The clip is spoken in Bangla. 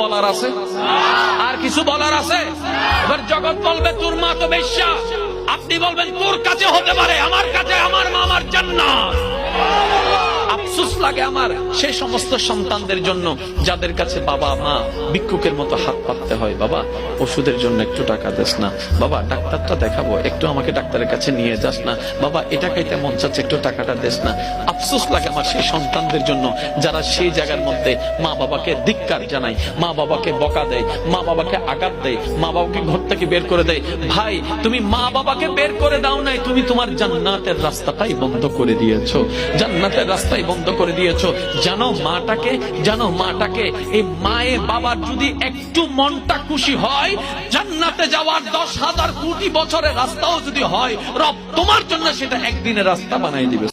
বলার আছে? আর কিছু বলার আছে? এবার জগৎ বলবে তোর মা তো বেশ্যা, আপনি বলবেন তোর কাছে হতে পারে, আমার কাছে আমার মা আমার জান্নাত। আফসোস লাগে আমার সেই সমস্ত সন্তানদের জন্য যাদের কাছে বাবা মা ভিক্ষুকের মতো হাত পাততে হয়। বাবা ওষুধের জন্য একটু টাকা দেস না, বাবা ডাক্তারটা দেখাবো একটু আমাকে ডাক্তারের কাছে নিয়ে যাস না, বাবা এটা খাইতে মন চাচ্ছে একটু টাকাটা দেস না। আফসোস লাগে আমার সেই সন্তানদের জন্য যারা সেই জায়গার মধ্যে মা বাবাকে ধিক্কার জানায়, মা বাবাকে বকা দেয়, মা বাবাকে আঘাত দেয়, মা বাবাকে ঘর থেকে বের করে দেয়। ভাই তুমি মা বাবাকে বের করে দাও নাই, তুমি তোমার জান্নাতের রাস্তাটাই বন্ধ করে দিয়েছো, জান্নাতের রাস্তায় বন্ধ করে দিয়েছো। জানো মাটাকে এই মায়ে বাবার যদি একটু মনটা খুশি হয়, জান্নাতে যাওয়ার 10,000 কোটি বছরের রাস্তাও যদি হয়, রব তোমার জন্য সেটা একদিনের রাস্তা বানাই দিবে।